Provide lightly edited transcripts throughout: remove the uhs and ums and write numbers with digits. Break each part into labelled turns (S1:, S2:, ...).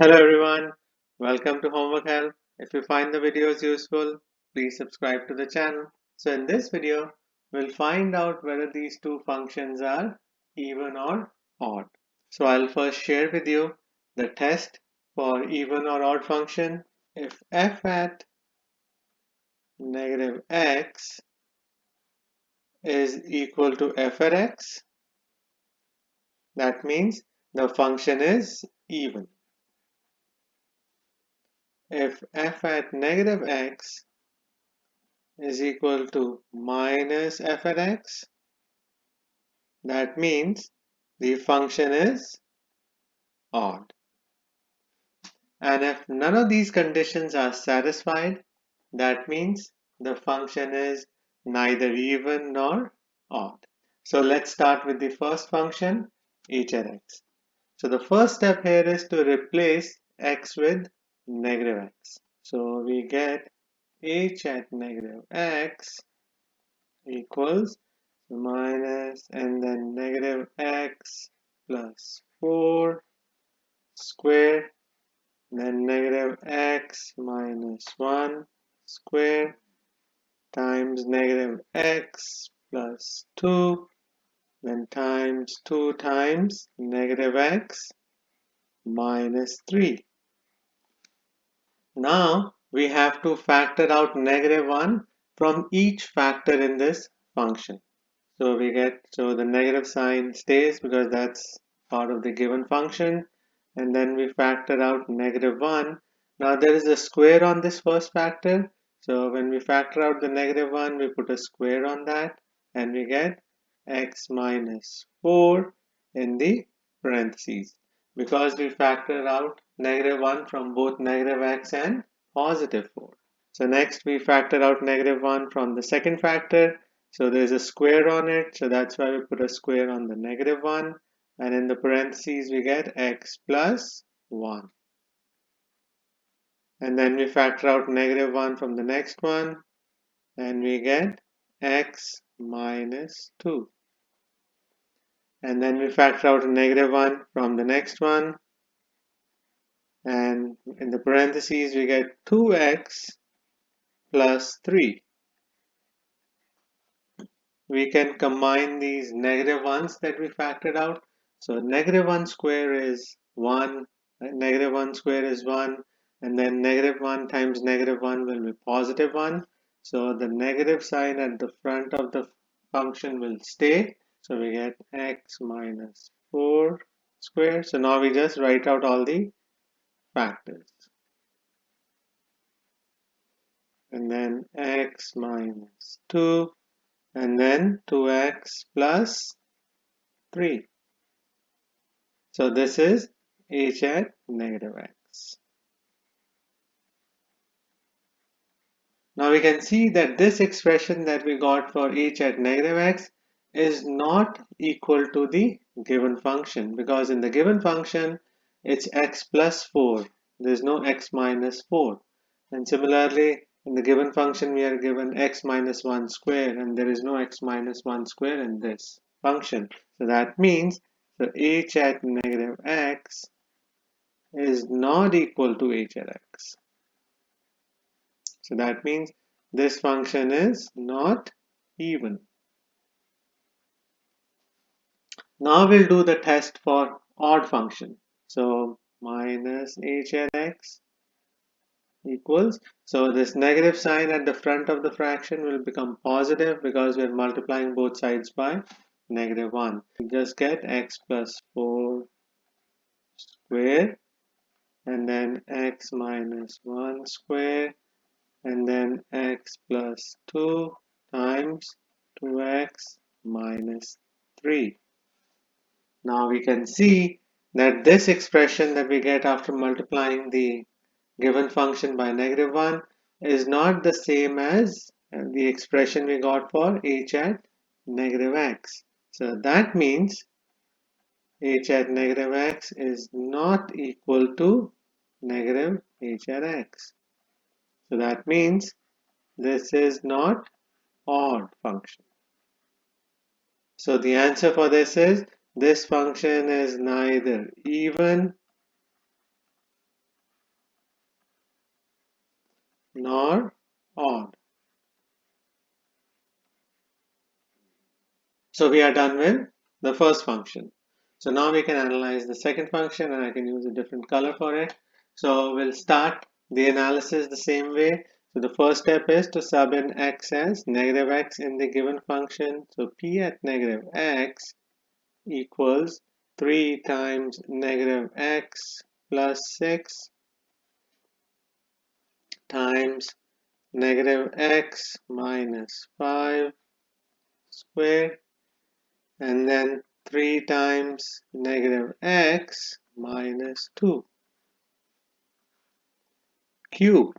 S1: Hello everyone, welcome to Homework Help. If you find the videos useful, please subscribe to the channel. So in this video, we'll find out whether these two functions are even or odd. So I'll first share with you the test for even or odd function. If f at negative x is equal to f at x, that means the function is even. If f at negative x is equal to minus f at x, that means the function is odd. And if none of these conditions are satisfied, that means the function is neither even nor odd. So let's start with the first function, h at x. So the first step here is to replace x with negative x. So we get h at negative x equals minus and then negative x plus 4 square, then negative x minus 1 square times negative x plus 2, then times 2 times negative x minus 3. Now we have to factor out negative 1 from each factor in this function. So the negative sign stays because that's part of the given function, and then we factor out negative 1. Now there is a square on this first factor, so when we factor out the negative 1, we put a square on that and we get x minus 4 in the parentheses because we factor out negative 1 from both negative x and positive 4. So next we factor out negative 1 from the second factor. So there's a square on it, so that's why we put a square on the negative 1. And in the parentheses we get x plus 1. And then we factor out negative 1 from the next one, and we get x minus 2. And then we factor out a negative 1 from the next one, and in the parentheses we get 2x plus 3. We can combine these negative ones that we factored out. So negative 1 square is 1, negative 1 square is 1, and then negative 1 times negative 1 will be positive 1. So the negative sign at the front of the function will stay. So we get x minus 4 square. So now we just write out all the factors. And then x minus 2, and then 2x plus 3. So this is h at negative x. Now we can see that this expression that we got for h at negative x is not equal to the given function, because in the given function it's x plus 4. There's no x minus 4. And similarly, in the given function we are given x minus 1 square, and there is no x minus 1 square in this function. So that means h at negative x is not equal to h at x. So that means this function is not even. Now we'll do the test for odd function. So minus h at x equals, so this negative sign at the front of the fraction will become positive because we're multiplying both sides by negative 1. We just get x plus 4 square, and then x minus 1 square, and then x plus 2 times 2x minus 3. Now we can see that this expression that we get after multiplying the given function by negative 1 is not the same as the expression we got for h at negative x. So that means h at negative x is not equal to negative h at x. So that means this is not odd function. So the answer for this is this function is neither even nor odd. So we are done with the first function. So now we can analyze the second function, and I can use a different color for it. So we'll start the analysis the same way. So the first step is to sub in x as negative x in the given function. So p at negative x equals 3 times negative x plus 6 times negative x minus 5 squared, and then 3 times negative x minus 2 cube.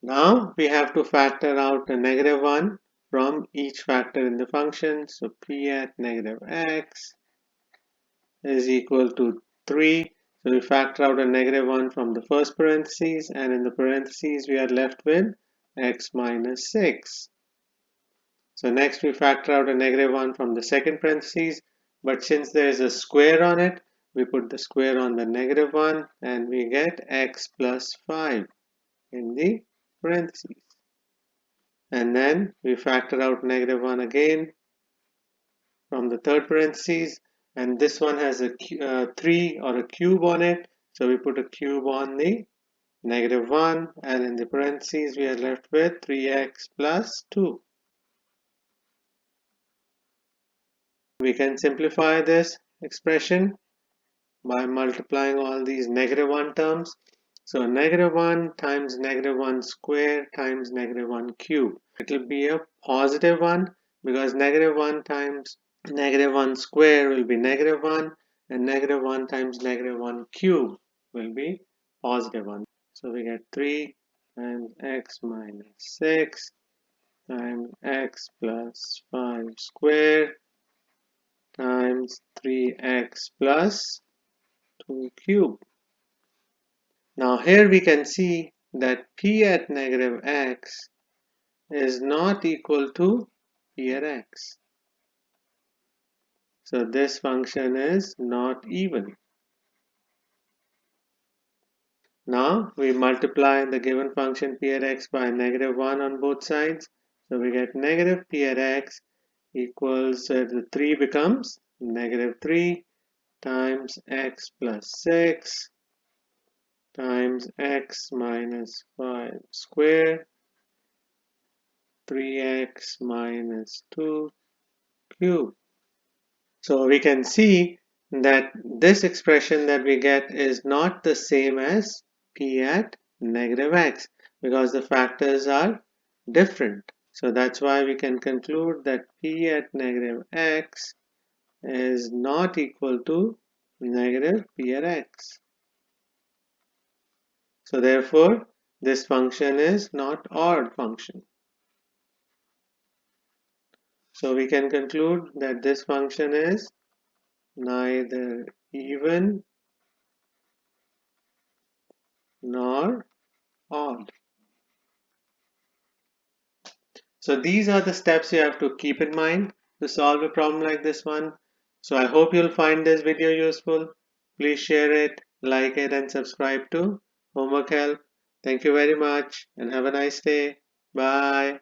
S1: Now we have to factor out a negative 1 from each factor in the function. So p at negative x is equal to 3. So we factor out a negative 1 from the first parentheses, and in the parentheses we are left with x minus 6. So next we factor out a negative 1 from the second parentheses, but since there is a square on it, we put the square on the negative 1 and we get x plus 5 in the parentheses. And then we factor out negative 1 again from the third parentheses, and this one has a 3 or a cube on it, so we put a cube on the negative 1, and in the parentheses we are left with 3x plus 2. We can simplify this expression by multiplying all these negative 1 terms. So negative 1 times negative 1 square times negative 1 cube. It will be a positive 1 because negative 1 times negative 1 square will be negative 1, and negative 1 times negative 1 cube will be positive 1. So we get 3 times x minus 6 times x plus 5 square times 3x plus 2 cube. Now here we can see that p at negative x is not equal to p at x. So this function is not even. Now we multiply the given function p at x by negative 1 on both sides. So we get negative p at x equals, the 3 becomes negative 3 times x plus 6 times x minus 5 squared, 3x minus 2 cube. So we can see that this expression that we get is not the same as p at negative x because the factors are different. So that's why we can conclude that p at negative x is not equal to negative p at x. So therefore, this function is not odd function. So we can conclude that this function is neither even nor odd. So these are the steps you have to keep in mind to solve a problem like this one. So I hope you'll find this video useful. Please share it, like it, and subscribe to Homework Help. Thank you very much and have a nice day. Bye.